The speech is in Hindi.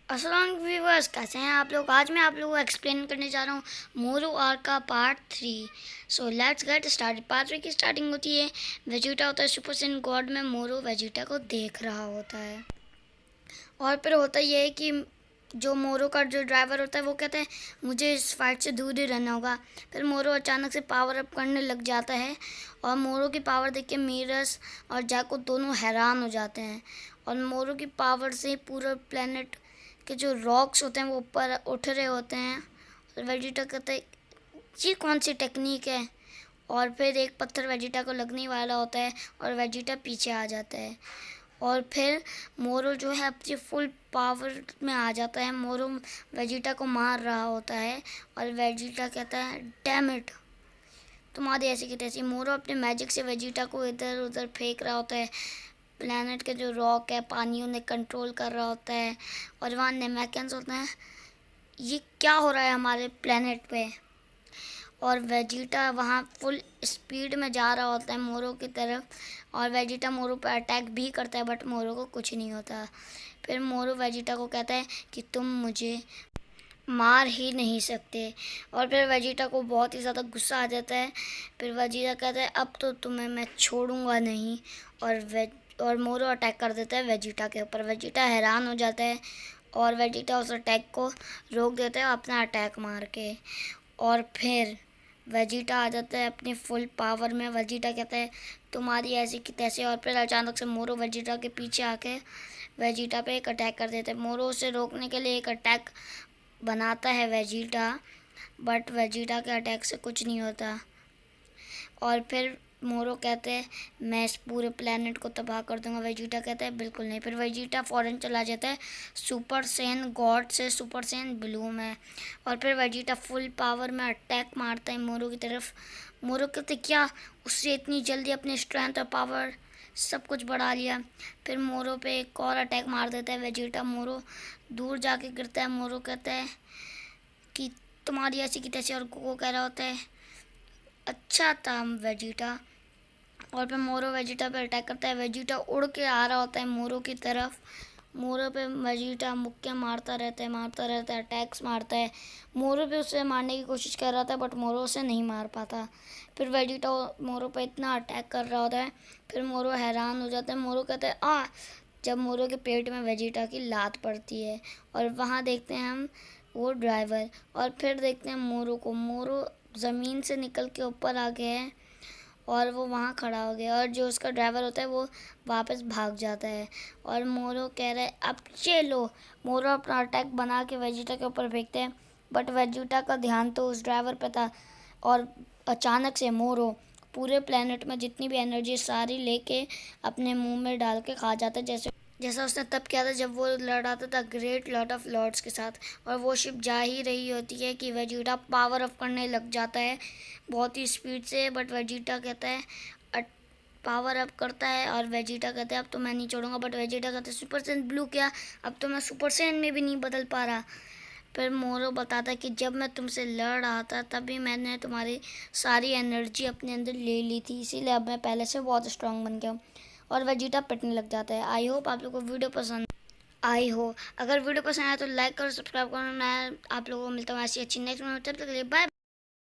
अस्सलाम व्यूवर्स, कैसे हैं आप लोग। आज मैं आप लोगों को एक्सप्लेन करने जा रहा हूँ मोरो आर्क का part 3। So let's get started. Part 3 की स्टार्टिंग होती है, वेजिटा होता है सुपर सैयन गॉड में, मोरो वेजिटा को देख रहा होता है। और फिर होता ये है कि जो मोरो का जो ड्राइवर होता है वो कहता है मुझे इस फाइट से दूर ही रहना होगा। फिर मोरो अचानक से पावर अप करने लग जाता है और मोरो की पावर देख के मीरस और जैको दोनों हैरान हो जाते हैं। और मोरो की पावर से पूरा प्लेनेट के जो रॉक्स होते हैं वो ऊपर उठ रहे होते हैं। और वेजिटा कहते हैं ये कौन सी टेक्निक है। और फिर एक पत्थर वेजिटा को लगने वाला होता है और वेजिटा पीछे आ जाता है। और फिर मोरो जो है अपनी फुल पावर में आ जाता है। मोरो वेजिटा को मार रहा होता है और वेजिटा कहता है डैम इट, तुम्हारी ऐसी की तैसी। मोरो अपने मैजिक से वेजिटा को इधर उधर फेंक रहा होता है। प्लैनेट के जो रॉक है पानी उन्हें कंट्रोल कर रहा होता है। और वहाँ नेमेकियंस होते हैं, ये क्या हो रहा है हमारे प्लैनेट पे। और वेजिटा वहाँ फुल स्पीड में जा रहा होता है मोरो की तरफ। और वेजिटा मोरो पर अटैक भी करता है बट मोरो को कुछ नहीं होता। फिर मोरो वेजिटा को कहता है कि तुम मुझे मार ही नहीं सकते। और फिर वेजिटा को बहुत ही ज़्यादा गुस्सा आ जाता है। फिर वेजिटा कहता है अब तो तुम्हें मैं छोड़ूंगा नहीं। और मोरो अटैक कर देता है वेजिटा के ऊपर। वेजिटा हैरान हो जाता है और वेजिटा उस अटैक को रोक देता है अपना अटैक मार के। और फिर वेजिटा आ जाता है अपनी फुल पावर में। वेजिटा कहता है तुम्हारी ऐसी की तैसी। और फिर अचानक से मोरो वेजिटा के पीछे आके वेजिटा पे एक अटैक कर देता है। मोरो उसे रोकने के लिए एक अटैक बनाता है वेजिटा, बट वेजिटा के अटैक से कुछ नहीं होता। और फिर मोरो कहते हैं मैं इस पूरे प्लेनेट को तबाह कर दूंगा। वेजिटा कहता है बिल्कुल नहीं। फिर वेजिटा फ़ौरन चला जाता है सुपर सैयन गॉड से सुपर सैयन ब्लू में। और फिर वेजिटा फुल पावर में अटैक मारता है मोरो की तरफ। मोरो कहते क्या उससे इतनी जल्दी अपनी स्ट्रेंथ और पावर सब कुछ बढ़ा लिया। फिर मोरो पे एक और अटैक मार देता है वेजिटा। मोरो दूर जाके गिरता है। मोरो कहता है कि तुम्हारी ऐसी की तैसी। और वो कह रहा होता है अच्छा था वेजिटा। और फिर मोरो वेजिटा पे अटैक करता है। वेजिटा उड़ के आ रहा होता है मोरो की तरफ। मोरो पे वेजिटा मुक्के मारता है अटैक्स मारता है। मोरो भी उसे मारने की कोशिश कर रहा था बट मोरो उसे नहीं मार पाता। फिर वेजिटा मोरो पे इतना अटैक कर रहा होता है। फिर मोरो हैरान हो जाता है। मोरो कहता है जब मोरो के पेट में वेजिटा की लात पड़ती है। और वहाँ देखते हैं हम वो ड्राइवर। और फिर देखते हैं मोरो को। मोरो ज़मीन से निकल के ऊपर आ गया है और वो वहाँ खड़ा हो गया। और जो उसका ड्राइवर होता है वो वापस भाग जाता है। और मोरो कह रहा है अब चलो। मोरो अपना अटैक बना के वेजिटा के ऊपर फेंकते हैं बट वेजिटा का ध्यान तो उस ड्राइवर पे था। और अचानक से मोरो पूरे प्लेनेट में जितनी भी एनर्जी सारी लेके अपने मुंह में डाल के खा जाता है, जैसा उसने तब किया था जब वो लड़ाता था ग्रेट लॉर्ड ऑफ लॉर्ड्स के साथ। और वो शिप जा ही रही होती है कि वेजिटा पावर अप करने लग जाता है बहुत ही स्पीड से। बट वेजिटा कहता है पावर अप करता है और वेजिटा कहते हैं अब तो मैं नहीं छोड़ूंगा। बट वेजिटा कहते हैं सुपर सैयन ब्लू क्या, अब तो मैं सुपर सैयन में भी नहीं बदल पा रहा। फिर मोरो बताता है कि जब मैं तुमसे लड़ रहा था तभी मैंने तुम्हारी सारी एनर्जी अपने अंदर ले ली थी, इसीलिए अब मैं पहले से बहुत स्ट्रांग बन गया हूँ। और वेजिटा पिटने लग जाता है। आई होप आप लोगों को वीडियो पसंद आई हो। अगर वीडियो पसंद आया तो लाइक करो, सब्सक्राइब करो। मैं आप लोगों को मिलता हूँ ऐसी अच्छी नेक्स्ट वीडियो में। तब तक के लिए बाय।